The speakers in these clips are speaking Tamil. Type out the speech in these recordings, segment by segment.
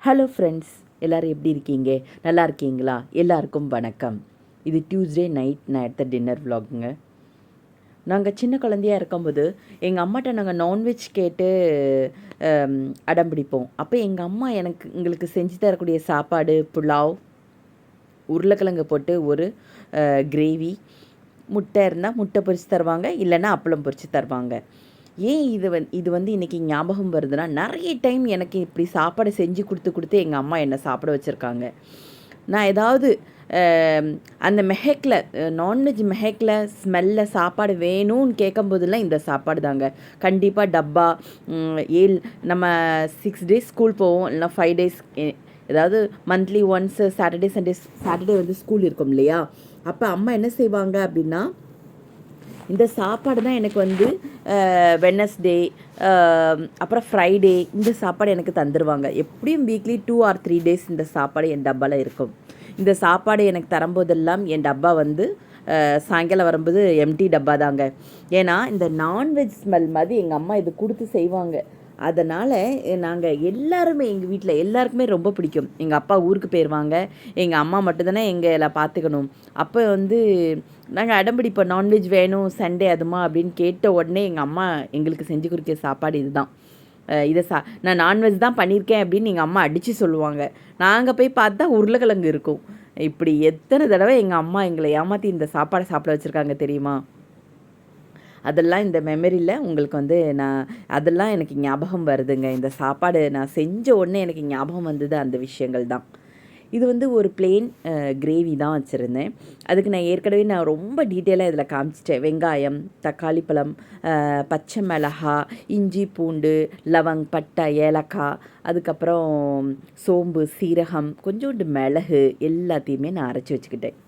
ஹலோ ஃப்ரெண்ட்ஸ், எல்லோரும் எப்படி இருக்கீங்க? நல்லா இருக்கீங்களா? எல்லாருக்கும் வணக்கம். இது டியூஸ்டே நைட் நான் எடுத்த டின்னர் விலாகுங்க. நாங்கள் சின்ன குழந்தையாக இருக்கும்போது எங்கள் அம்மாட்ட நாங்கள் நான்வெஜ் கேட்டு அடம் பிடிப்போம். அப்போ எங்கள் அம்மா எங்களுக்கு செஞ்சு தரக்கூடிய சாப்பாடு புலாவ், உருளைக்கிழங்கு போட்டு ஒரு கிரேவி, முட்டை இருந்தால் முட்டை பொரித்து தருவாங்க, இல்லைன்னா அப்பளம் பொரித்து தருவாங்க. ஏன் இது வந்து இன்றைக்கி ஞாபகம் வருதுன்னா, நிறைய டைம் எனக்கு இப்படி சாப்பாடு செஞ்சு கொடுத்து எங்கள் அம்மா என்னை சாப்பிட வச்சுருக்காங்க. நான் ஏதாவது அந்த மெஹக்கில் நான்வெஜ் மெஹக்கில் ஸ்மெல்ல சாப்பாடு வேணும்னு கேட்கும்போதெல்லாம் இந்த சாப்பாடு தாங்க. கண்டிப்பாக டப்பா நம்ம 6 டேஸ் ஸ்கூல் போவோம், இல்லைனா 5 டேஸ், ஏதாவது மந்த்லி ஒன்ஸு சாட்டர்டே வந்து ஸ்கூல் இருக்கும் இல்லையா? அப்போ அம்மா என்ன செய்வாங்க அப்படின்னா, இந்த சாப்பாடு தான் எனக்கு வந்து வெட்னஸ்டே அப்புறம் ஃப்ரைடே இந்த சாப்பாடு எனக்கு தந்துடுவாங்க. எப்படியும் வீக்லி 2 or 3 டேஸ் இந்த சாப்பாடு என் டப்பாவில் இருக்கும். இந்த சாப்பாடு எனக்கு தரும்போதெல்லாம் என் டப்பா வந்து சாயங்காலம் வரும்போது எம்டி டப்பா தாங்க. ஏன்னா இந்த நான்வெஜ் ஸ்மெல் மாதிரி எங்கள் அம்மா இது கொடுத்து செய்வாங்க. அதனால் நாங்கள் எல்லாருமே எங்கள் வீட்டில் எல்லாருக்குமே ரொம்ப பிடிக்கும். எங்கள் அப்பா ஊருக்கு போயிடுவாங்க, எங்கள் அம்மா மட்டும்தானே எங்களை பார்த்துக்கணும். அப்போ வந்து நாங்கள் அடம்பிடிப்போம், நான்வெஜ் வேணும் சண்டே அதுமா அப்படின்னு கேட்ட உடனே எங்கள் அம்மா எங்களுக்கு செஞ்சு கொடுக்குற சாப்பாடு இதுதான். இதை நான் நான்வெஜ் தான் பண்ணியிருக்கேன் அப்படின்னு எங்கள் அம்மா அடித்து சொல்லுவாங்க. நாங்கள் போய் பார்த்தா உருளைக்கிழங்கு இருக்கும். இப்படி எத்தனை தடவை எங்கள் அம்மா எங்களை ஏமாற்றி இந்த சாப்பாடை சாப்பிட வச்சுருக்காங்க தெரியுமா? அதெல்லாம் இந்த மெமரியில் உங்களுக்கு வந்து அதெல்லாம் எனக்கு ஞாபகம் வருதுங்க. இந்த சாப்பாடு நான் செஞ்ச உடனே எனக்கு ஞாபகம் வந்தது அந்த விஷயங்கள் தான். இது வந்து ஒரு பிளெயின் கிரேவி தான் வச்சுருந்தேன். அதுக்கு நான் ஏற்கனவே ரொம்ப டீட்டெயிலாக இதில் காமிச்சிட்டேன். வெங்காயம், தக்காளி பழம், பச்சை மிளகா, இஞ்சி, பூண்டு, லவங், பட்டை, ஏலக்காய், அதுக்கப்புறம் சோம்பு, சீரகம், கொஞ்சோண்டு மிளகு எல்லாத்தையுமே நான் அரைச்சி வச்சுக்கிட்டேன்.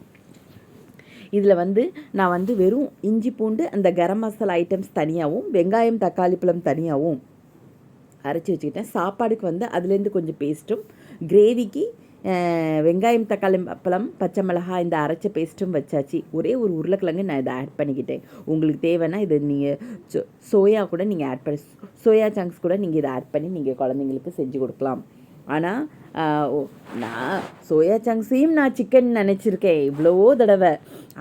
இதில் வந்து நான் வந்து வெறும் இஞ்சி, பூண்டு, அந்த கரம் மசாலா ஐட்டம்ஸ் தனியாகவும், வெங்காயம், தக்காளி பழம் தனியாகவும் அரைச்சி வச்சுக்கிட்டேன். சாப்பாடுக்கு வந்து அதுலேருந்து கொஞ்சம் பேஸ்ட்டும், கிரேவிக்கு வெங்காயம், தக்காளி பழம், பச்சை மிளகாய் இந்த அரைச்ச பேஸ்ட்டும் வச்சாச்சு. ஒரே ஒரு உருளைக்கிழங்கு நான் இதை ஆட் பண்ணிக்கிட்டேன். உங்களுக்கு தேவைன்னா இதை நீங்கள் சோயா கூட நீங்கள் ஆட் பண்ணி, சோயா சங்க்ஸ் கூட நீங்கள் இதை ஆட் பண்ணி நீங்கள் குழந்தைங்களுக்கு செஞ்சு கொடுக்கலாம். ஆனால் நான் சோயா சங்க்ஸையும் நான் சிக்கன் நினச்சிருக்கேன் இவ்வளவோ தடவை.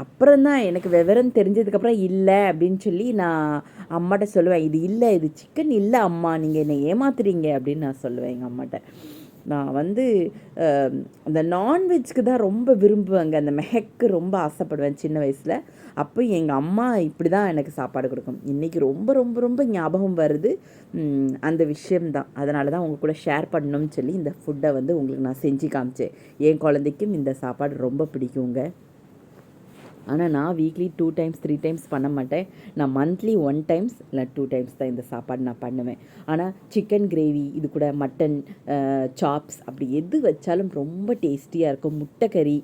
அப்புறம் தான் எனக்கு விவரம் தெரிஞ்சதுக்கப்புறம் இல்லை அப்படின்னு சொல்லி நான் அம்மாட்ட சொல்லுவேன், இது இல்லை, இது சிக்கன் இல்லை அம்மா, நீங்கள் என்னை ஏமாத்துறீங்க அப்படின்னு நான் சொல்லுவேன் எங்கள் அம்மாட்ட. நான் வந்து அந்த நான்வெஜ்க்கு தான் ரொம்ப விரும்புவேங்க. அந்த மெஹக்கு ரொம்ப ஆசைப்படுவேன் சின்ன வயசில். அப்போ எங்கள் அம்மா இப்படி தான் எனக்கு சாப்பாடு கொடுக்கும். இன்றைக்கி ரொம்ப ரொம்ப ரொம்ப ஞாபகம் வருது அந்த விஷயம்தான். அதனால தான் உங்கள் கூட ஷேர் பண்ணணும்னு சொல்லி இந்த ஃபுட்டை வந்து உங்களுக்கு நான் செஞ்சு காமிச்சேன். என் குழந்தைக்கும் இந்த சாப்பாடு ரொம்ப பிடிக்குங்க. ஆனால் நான் வீக்லி 2 times 3 times பண்ண மாட்டேன். நான் மந்த்லி 1 times இல்லை 2 times தான் இந்த சாப்பாடு நான் பண்ணுவேன். ஆனால் சிக்கன் கிரேவி, இது கூட மட்டன் சாப்ஸ், அப்படி எது வச்சாலும் ரொம்ப டேஸ்டியாக இருக்கும். முட்டைக்கறி,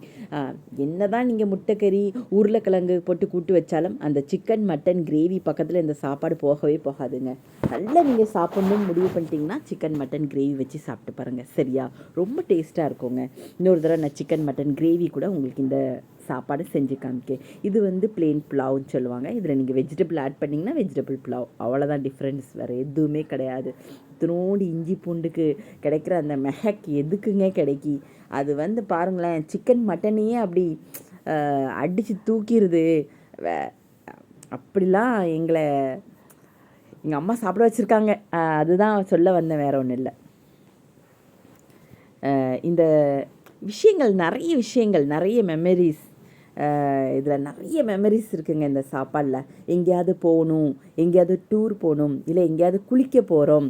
என்ன தான் நீங்கள் முட்டைக்கறி, உருளைக்கிழங்கு போட்டு கூட்டு வச்சாலும் அந்த சிக்கன் மட்டன் கிரேவி பக்கத்தில் இந்த சாப்பாடு போகவே போகாதுங்க. நல்லா நீங்கள் சாப்பிட்ணுன்னு முடிவு பண்ணிட்டீங்கன்னா சிக்கன் மட்டன் கிரேவி வச்சு சாப்பிட்டு பாருங்கள், சரியா? ரொம்ப டேஸ்ட்டாக இருக்குங்க. இன்னொரு தடவை நான் சிக்கன் மட்டன் கிரேவி கூட உங்களுக்கு இந்த சாப்பாடு செஞ்சு காமிக்கேன். இது வந்து பிளெயின் புலாவ்னு சொல்லுவாங்க. இதில் நீங்கள் வெஜிடபிள் ஆட் பண்ணிங்கன்னா வெஜிடபிள் புலாவ், அவ்வளோதான் டிஃப்ரென்ஸ், வேறு எதுவுமே கிடையாது. இத்தினோண்டு இஞ்சி பூண்டுக்கு கிடைக்கிற அந்த மெஹக் எதுக்குங்க கிடைக்கி? அது வந்து பாருங்களேன், சிக்கன் மட்டனையே அப்படி அடித்து தூக்கிடுது. அப்படிலாம் எங்களை எங்கள் அம்மா சாப்பிட வச்சுருக்காங்க. அதுதான் சொல்ல வந்தேன், வேறு ஒன்றும் இல்லை. இந்த விஷயங்கள், நிறைய மெமரிஸ், இதில் நிறைய மெமரிஸ் இருக்குங்க இந்த சாப்பாடில். எங்கேயாவது போகணும், எங்கேயாவது டூர் போகணும், இல்லை எங்கேயாவது குளிக்க போகிறோம்,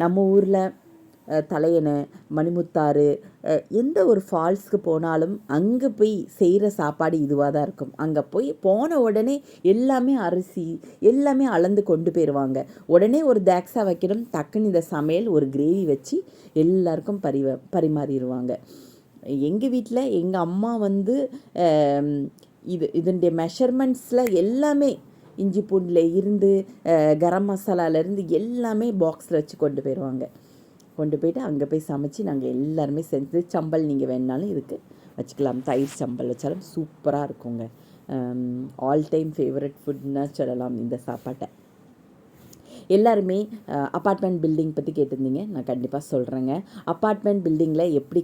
நம்ம ஊரில் தலையணை, மணிமுத்தாறு, எந்த ஒரு ஃபால்ஸ்க்கு போனாலும் அங்கே போய் செய்கிற சாப்பாடு இதுவாக தான் இருக்கும். அங்கே போய் போன உடனே எல்லாமே அரிசி எல்லாமே அளந்து கொண்டு போயிடுவாங்க. உடனே ஒரு தேக்ஸா வைக்கணும், டக்குன்னு இந்த சமையல் ஒரு கிரேவி வச்சு எல்லாருக்கும் பரிமாறிடுவாங்க. எங்கள் வீட்டில் எங்கள் அம்மா வந்து இதனுடைய மெஷர்மெண்ட்ஸில் எல்லாமே, இஞ்சி பூண்டில் இருந்து கரம் மசாலாலேருந்து எல்லாமே பாக்ஸில் வச்சு கொண்டு போயிடுவாங்க. கொண்டு போய்ட்டு அங்கே போய் சமைச்சு நாங்கள் எல்லாருமே செஞ்சு, சம்பல் நீங்கள் வேணுனாலும் இதுக்கு வச்சுக்கலாம். தயிர் சம்பல் வச்சாலும் சூப்பராக இருக்குங்க. ஆல் டைம் ஃபேவரட் ஃபுட்னா சொல்லலாம் இந்த சாப்பாட்டை. எல்லாருமே அப்பார்ட்மெண்ட் பில்டிங் பற்றி கேட்டிருந்தீங்க. நான் கண்டிப்பாக சொல்கிறேங்க. அப்பார்ட்மெண்ட் பில்டிங்கில் எப்படி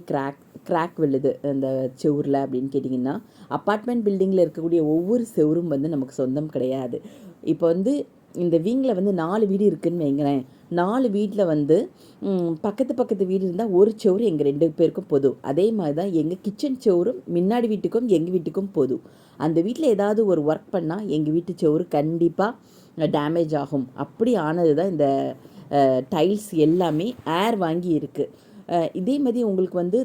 கிராக் விழுது அந்த செவுரில் அப்படின்னு கேட்டிங்கன்னா, அப்பார்ட்மெண்ட் பில்டிங்கில் இருக்கக்கூடிய ஒவ்வொரு செவரும் வந்து நமக்கு சொந்தம் கிடையாது. இப்போ வந்து இந்த வீங்கில் வந்து 4 வீடு இருக்குதுன்னு வைங்களேன். 4 வீட்டில் வந்து பக்கத்து வீடு இருந்தால் ஒரு செவரு எங்கள் 2 பேருக்கும் பொது. அதே மாதிரி தான் எங்கள் கிச்சன் செவரும் முன்னாடி வீட்டுக்கும் எங்கள் வீட்டுக்கும் பொது. அந்த வீட்டில் ஏதாவது ஒரு ஒர்க் பண்ணால் எங்கள் வீட்டு செவரு கண்டிப்பாக டேமேஜ் ஆகும். அப்படி ஆனது தான் இந்த டைல்ஸ் எல்லாமே ஏர் வாங்கி இருக்குது. இதே மாதிரி உங்களுக்கு வந்து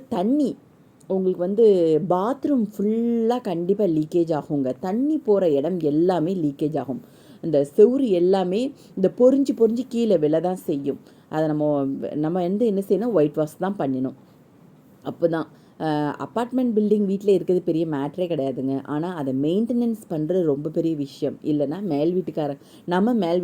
உங்களுக்கு வந்து பாத்ரூம் ஃபுல்லாக கண்டிப்பாக லீக்கேஜ் ஆகுங்க. தண்ணி போகிற இடம் எல்லாமே லீக்கேஜ் ஆகும். இந்த செவுரு எல்லாமே இந்த பொறிஞ்சு கீழே விழ தான் செய்யும். அதை நம்ம வந்து என்ன செய்யணும், ஒயிட் வாஷ் தான் பண்ணிடணும். அப்போ தான் அப்பார்ட்மெண்ட் பில்டிங் வீட்டில் இருக்கிறது பெரிய மேட்ரே கிடையாதுங்க. ஆனால் அதை மெயின்டெனன்ஸ் பண்ணுறது ரொம்ப பெரிய விஷயம். இல்லைன்னா மேல்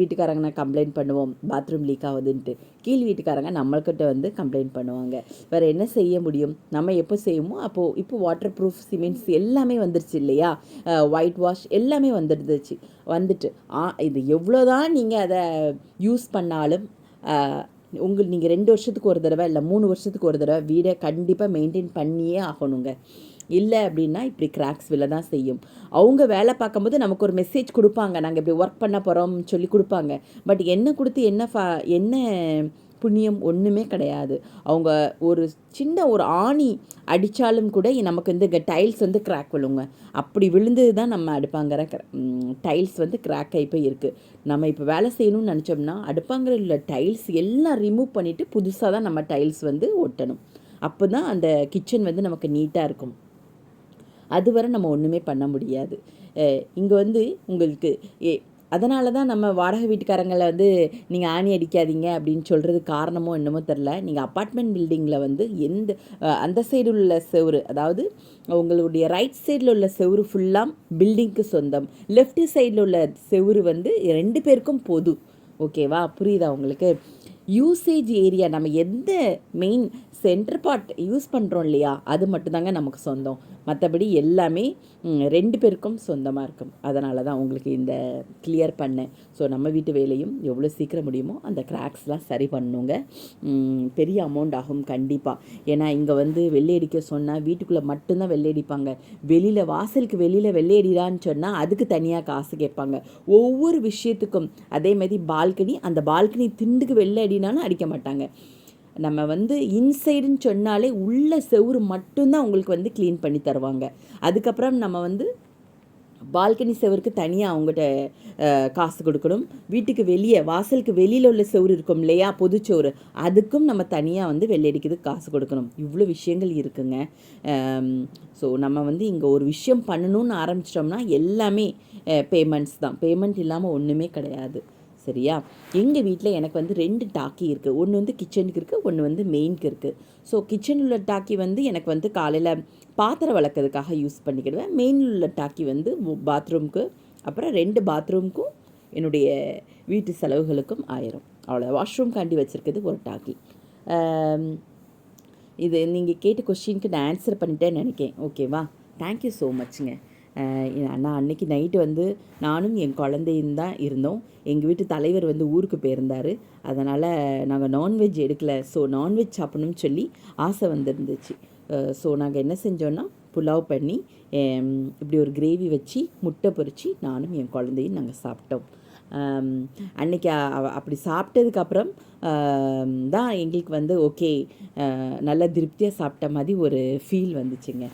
வீட்டுக்காரங்கன்னா கம்ப்ளைண்ட் பண்ணுவோம் பாத்ரூம் லீக் ஆகுதுன்ட்டு. கீழ் வீட்டுக்காரங்க நம்மள்கிட்ட வந்து கம்ப்ளைண்ட் பண்ணுவாங்க. வேறு என்ன செய்ய முடியும்? நம்ம எப்போ செய்வோமோ இப்போ வாட்டர் ப்ரூஃப் சிமெண்ட்ஸ் எல்லாமே வந்துருச்சு இல்லையா? ஒயிட் வாஷ் எல்லாமே வந்துட்டு இது எவ்வளோ தான் நீங்கள் அதை யூஸ் பண்ணாலும் நீங்கள் 2 வருஷத்துக்கு ஒரு தடவை இல்லை 3 வருஷத்துக்கு ஒரு தடவை வீடை கண்டிப்பாக மெயின்டைன் பண்ணியே ஆகணுங்க. இல்லை அப்படின்னா இப்படி கிராக்ஸ் விழ தான் செய்யும். அவங்க வேலை பார்க்கும்போது நமக்கு ஒரு மெசேஜ் கொடுப்பாங்க, நாங்கள் இப்படி ஒர்க் பண்ண போகிறோம் சொல்லி கொடுப்பாங்க. பட் என்ன கொடுத்து என்ன புண்ணியம்? ஒன்றுமே கிடையாது. அவங்க ஒரு சின்ன ஒரு ஆணி அடித்தாலும் கூட நமக்கு வந்து இங்கே டைல்ஸ் வந்து கிராக் விழுங்க. அப்படி விழுந்தது தான் நம்ம அடுப்பாங்கிற டைல்ஸ் வந்து கிராக் ஆகி போய் இருக்குது. நம்ம இப்போ வேலை செய்யணும்னு நினச்சோம்னா அடுப்பாங்கிற உள்ள டைல்ஸ் எல்லாம் ரிமூவ் பண்ணிவிட்டு புதுசாக தான் நம்ம டைல்ஸ் வந்து ஒட்டணும். அப்போ தான் அந்த கிச்சன் வந்து நமக்கு நீட்டாக இருக்கும். அதுவரை நம்ம ஒன்றுமே பண்ண முடியாது. இங்கே வந்து உங்களுக்கு அதனால தான் நம்ம வாடகை வீட்டுக்காரங்களை வந்து நீங்கள் ஆணி அடிக்காதீங்க அப்படின்னு சொல்கிறது காரணமோ என்னமோ தெரில. நீங்கள் அப்பார்ட்மெண்ட் பில்டிங்கில் வந்து அந்த சைடு உள்ள செவுரு, அதாவது உங்களுடைய ரைட் சைடில் உள்ள செவுரு ஃபுல்லாக பில்டிங்க்கு சொந்தம், லெஃப்ட் சைடில் உள்ள செவுரு வந்து 2 பேருக்கும் பொது. ஓகேவா? புரியுதா உங்களுக்கு? யூசேஜ் ஏரியா நம்ம எந்த மெயின் சென்டர் பார்ட் யூஸ் பண்ணுறோம் இல்லையா, அது மட்டும்தாங்க நமக்கு சொந்தம். மற்றபடி எல்லாமே 2 பேருக்கும் சொந்தமாக இருக்கும். அதனால தான் உங்களுக்கு இந்த கிளியர் பண்ணேன். ஸோ நம்ம வீட்டு வேலையும் எவ்வளோ சீக்கிரம் முடியுமோ அந்த கிராக்ஸ்லாம் சரி பண்ணுங்க. பெரிய அமௌண்ட் ஆகும் கண்டிப்பாக. ஏன்னா இங்கே வந்து வெள்ளை அடிக்க சொன்னால் வீட்டுக்குள்ளே மட்டும்தான் வெள்ளை அடிப்பாங்க. வாசலுக்கு வெளியில் வெள்ளை அடிடான்னு சொன்னால் அதுக்கு தனியாக காசு கேட்பாங்க. ஒவ்வொரு விஷயத்துக்கும் அதே மாதிரி அந்த பால்கனி திண்டுக்கு வெள்ளை அடினாலும் அடிக்க மாட்டாங்க. நம்ம வந்து இன்சைடுன்னு சொன்னாலே உள்ள செவுரு மட்டும்தான் உங்களுக்கு வந்து க்ளீன் பண்ணி தருவாங்க. அதுக்கப்புறம் நம்ம வந்து பால்கனி செவருக்கு தனியாக அவங்ககிட்ட காசு கொடுக்கணும். வீட்டுக்கு வாசலுக்கு வெளியில் உள்ள செவுரு இருக்கும் இல்லையா, பொது செவுரு, அதுக்கும் நம்ம தனியாக வந்து வெள்ளையடிக்கிறதுக்கு காசு கொடுக்கணும். இவ்வளோ விஷயங்கள் இருக்குங்க. ஸோ நம்ம வந்து இங்கே ஒரு விஷயம் பண்ணணும்னு ஆரம்பிச்சிட்டோம்னா எல்லாமே பேமெண்ட்ஸ் தான். பேமெண்ட் இல்லாமல் ஒன்றுமே கிடையாது. சரியா? எங்கள் வீட்டில் எனக்கு வந்து 2 டாக்கி இருக்குது. ஒன்று வந்து கிச்சனுக்கு இருக்குது, ஒன்று வந்து மெயினுக்கு இருக்குது. ஸோ கிச்சனில் உள்ள டாக்கி வந்து எனக்கு வந்து காலையில் பாத்திரம் வளர்க்கறதுக்காக யூஸ் பண்ணிக்கிடுவேன். மெயினில் உள்ள டாக்கி வந்து பாத்ரூமுக்கு, அப்புறம் 2 பாத்ரூமுக்கும் என்னுடைய வீட்டு செலவுகளுக்கும் ஆயிரும். அவ்வளோ. வாஷ்ரூம்காண்டி வச்சுருக்குது ஒரு டாக்கி. இது நீங்கள் கேட்ட கொஸ்டினுக்கு நான் ஆன்சர் பண்ணிட்டேன்னு நினைக்கிறேன். ஓகேவா? தேங்க்யூ ஸோ மச்ங்க. நான் அன்றைக்கி நைட்டு வந்து நானும் என் குழந்தையும் தான் இருந்தோம். எங்கள் வீட்டு தலைவர் வந்து ஊருக்கு போயிருந்தார். அதனால் நாங்கள் நான்வெஜ் எடுக்கலை. ஸோ நான்வெஜ் சாப்பிடணும்னு சொல்லி ஆசை வந்துருந்துச்சு. ஸோ நாங்கள் என்ன செஞ்சோன்னா புலாவ் பண்ணி இப்படி ஒரு கிரேவி வச்சு முட்டை பொரித்து நானும் என் குழந்தையும் நாங்கள் சாப்பிட்டோம். அன்றைக்கி அப்படி சாப்பிட்டதுக்கப்புறம் தான் எங்களுக்கு வந்து ஓகே, நல்லா திருப்தியாக சாப்பிட்ட மாதிரி ஒரு ஃபீல் வந்துச்சுங்க.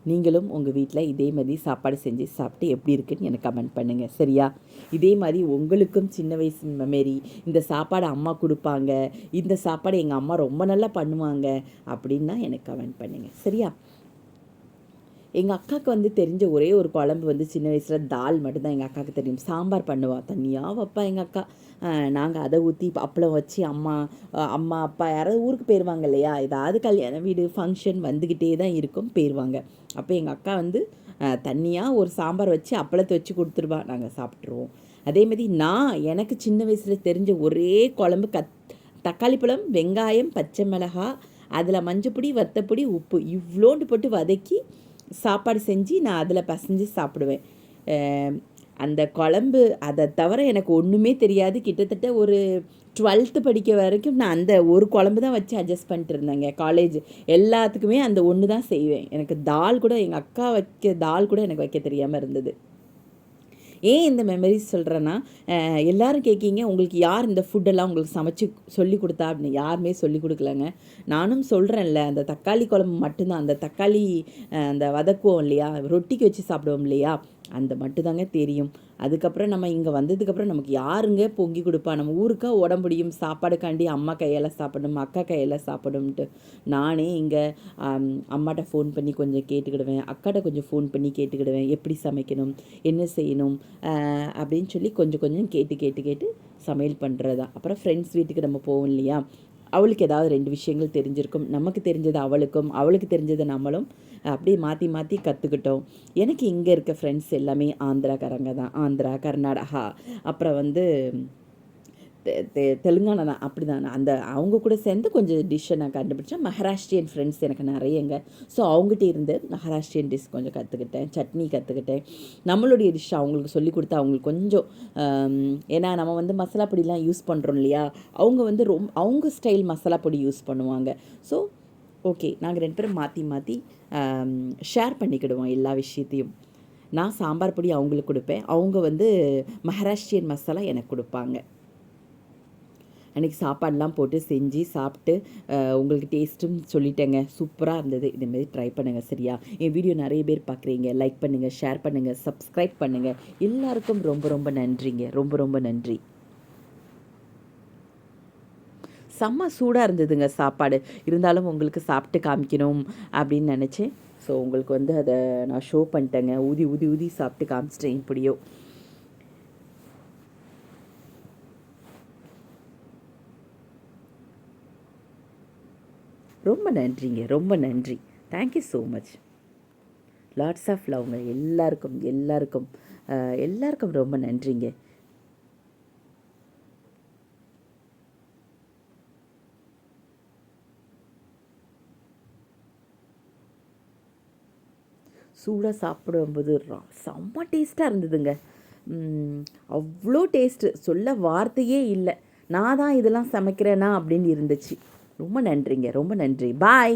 நீங்களும் உங்கள் வீட்டில் இதே மாதிரி சாப்பாடு செஞ்சு சாப்பிட்டு எப்படி இருக்குன்னு எனக்கு கமெண்ட் பண்ணுங்கள். சரியா? இதே மாதிரி உங்களுக்கும் சின்ன வயசு மெமரி, இந்த சாப்பாடு அம்மா கொடுப்பாங்க, இந்த சாப்பாடு எங்கள் அம்மா ரொம்ப நல்லா பண்ணுவாங்க அப்படின்னா எனக்கு கமெண்ட் பண்ணுங்கள். சரியா? எங்கள் அக்காவுக்கு வந்து தெரிஞ்ச ஒரே ஒரு குழம்பு வந்து சின்ன வயசில் தால் மட்டும்தான் எங்கள் அக்காவுக்கு தெரியும். சாம்பார் பண்ணுவாள், தனியாக வைப்பா எங்கள் அக்கா. நாங்கள் அதை ஊற்றி அப்பளம் வச்சு அம்மா அப்பா யாராவது ஊருக்கு போயிடுவாங்க இல்லையா, ஏதாவது கல்யாண வீடு ஃபங்க்ஷன் வந்துக்கிட்டே தான் இருக்கும், போயிடுவாங்க. அப்போ எங்கள் அக்கா வந்து தனியாக ஒரு சாம்பார் வச்சு அப்பளத்தை வச்சு கொடுத்துருவா, நாங்கள் சாப்பிட்ருவோம். அதேமாதிரி எனக்கு சின்ன வயசில் தெரிஞ்ச ஒரே குழம்பு தக்காளி பழம், வெங்காயம், பச்சை மிளகாய், அதில் மஞ்சப்பொடி, வத்தப்பொடி, உப்பு இவ்வளோண்டு போட்டு வதக்கி சாப்பாடு செஞ்சு நான் அதில் பசைஞ்சு சாப்பிடுவேன். அந்த குழம்பு அதை தவிர எனக்கு ஒன்றுமே தெரியாது. கிட்டத்தட்ட ஒரு 12th படிக்க வரைக்கும் நான் அந்த ஒரு குழம்பு தான் வச்சு அட்ஜஸ்ட் பண்ணிட்டு இருந்தேங்க. காலேஜ் எல்லாத்துக்குமே அந்த ஒன்று தான் செய்வேன். எனக்கு தால் கூட எங்கள் அக்கா வைக்க தால் கூட எனக்கு வைக்க தெரியாமல் இருந்தது. ஏன் இந்த மெமரிஸ் சொல்கிறேன்னா, எல்லோரும் கேட்கீங்க உங்களுக்கு யார் இந்த ஃபுட்டெல்லாம் உங்களுக்கு சமைச்சு சொல்லி கொடுத்தா அப்படின்னு. யாருமே சொல்லி கொடுக்கலங்க. நானும் சொல்கிறேன்ல, அந்த தக்காளி குழம்பு மட்டும்தான். அந்த தக்காளி அந்த வதக்குவோம் இல்லையா, ரொட்டிக்கு வச்சு சாப்பிடுவோம் இல்லையா, அந்த மட்டும்தாங்க தெரியும். அதுக்கப்புறம் நம்ம இங்கே வந்ததுக்கப்புறம் நமக்கு யாருங்க பொங்கி கொடுப்பா? நம்ம ஊருக்கா உடம்புடியும் சாப்பாடுக்காண்டி அம்மா கையால் சாப்பிடணும், அக்கா கையால் சாப்பிடணும்ட்டு நானே இங்கே அம்மாட்ட ஃபோன் பண்ணி கொஞ்சம் கேட்டுக்கிடுவேன், அக்காட்ட கொஞ்சம் ஃபோன் பண்ணி கேட்டுக்கிடுவேன், எப்படி சமைக்கணும், என்ன செய்யணும் அப்படின்னு சொல்லி கொஞ்சம் கொஞ்சம் கேட்டு கேட்டு கேட்டு சமையல் பண்ணுறது தான். அப்புறம் ஃப்ரெண்ட்ஸ் வீட்டுக்கு நம்ம போவோம் இல்லையா, அவளுக்கு ஏதாவது 2 விஷயங்கள் தெரிஞ்சிருக்கும், நமக்கு தெரிஞ்சது அவளுக்கும், அவளுக்கு தெரிஞ்சது நம்மளும் அப்படியே மாற்றி மாற்றி கற்றுக்கிட்டோம். எனக்கு இங்கே இருக்க ஃப்ரெண்ட்ஸ் எல்லாமே ஆந்திராக்காரங்க தான். ஆந்திரா, கர்நாடகா, அப்புறம் வந்து தெலுங்கானா தான். அப்படி தான் அந்த அவங்க கூட சேர்ந்து கொஞ்சம் டிஷ்ஷை நான் கண்டுபிடிச்சேன். மகாராஷ்டிரியன் ஃப்ரெண்ட்ஸ் எனக்கு நிறையங்க. ஸோ அவங்ககிட்ட இருந்து மகாராஷ்டிரியன் டிஷ் கொஞ்சம் கற்றுக்கிட்டேன், சட்னி கற்றுக்கிட்டேன். நம்மளுடைய டிஷ் அவங்களுக்கு சொல்லி கொடுத்தா அவங்களுக்கு கொஞ்சம் ஏன்னா நம்ம வந்து மசாலா பொடிலாம் யூஸ் பண்ணுறோம் இல்லையா, அவங்க வந்து அவங்க ஸ்டைல் மசாலா பொடி யூஸ் பண்ணுவாங்க. ஸோ ஓகே, நாங்கள் 2 பேரும் மாற்றி மாற்றி ஷேர் பண்ணிக்கிடுவோம் எல்லா விஷயத்தையும். நான் சாம்பார் பொடி அவங்களுக்கு கொடுப்பேன், அவங்க வந்து மகாராஷ்டிரியன் மசாலா எனக்கு கொடுப்பாங்க. அன்றைக்கி சாப்பாடெலாம் போட்டு செஞ்சு சாப்பிட்டு உங்களுக்கு டேஸ்ட்டும் சொல்லிட்டேங்க. சூப்பராக இருந்தது. இதேமாரி ட்ரை பண்ணுங்கள் சரியா? என் வீடியோ நிறைய பேர் பார்க்குறீங்க. லைக் பண்ணுங்கள், ஷேர் பண்ணுங்கள், சப்ஸ்கிரைப் பண்ணுங்கள். எல்லாருக்கும் ரொம்ப ரொம்ப நன்றிங்க. ரொம்ப ரொம்ப நன்றி. செம்ம சூடாக இருந்ததுங்க சாப்பாடு. இருந்தாலும் உங்களுக்கு சாப்பிட்டு காமிக்கணும் அப்படின்னு நினச்சேன். ஸோ உங்களுக்கு வந்து அதை நான் ஷோ பண்ணிட்டேங்க. ஊதி ஊதி ஊதி சாப்பிட்டு காமிச்சிட்டேன் இப்படியோ. ரொம்ப நன்றிங்க, ரொம்ப நன்றி. Thank you so much. Lots of லவ்ங்க எல்லாருக்கும் எல்லாருக்கும் எல்லாருக்கும் ரொம்ப நன்றிங்க. சூடாக சாப்பிடும்போது செம்ம டேஸ்ட்டாக இருந்ததுங்க. அவ்வளோ டேஸ்ட்டு, சொல்ல வார்த்தையே இல்லை. நான் தான் இதெல்லாம் சமைக்கிறேனா அப்படின்னு இருந்துச்சு. ரொம்ப நன்றிங்க, ரொம்ப நன்றி. பாய்.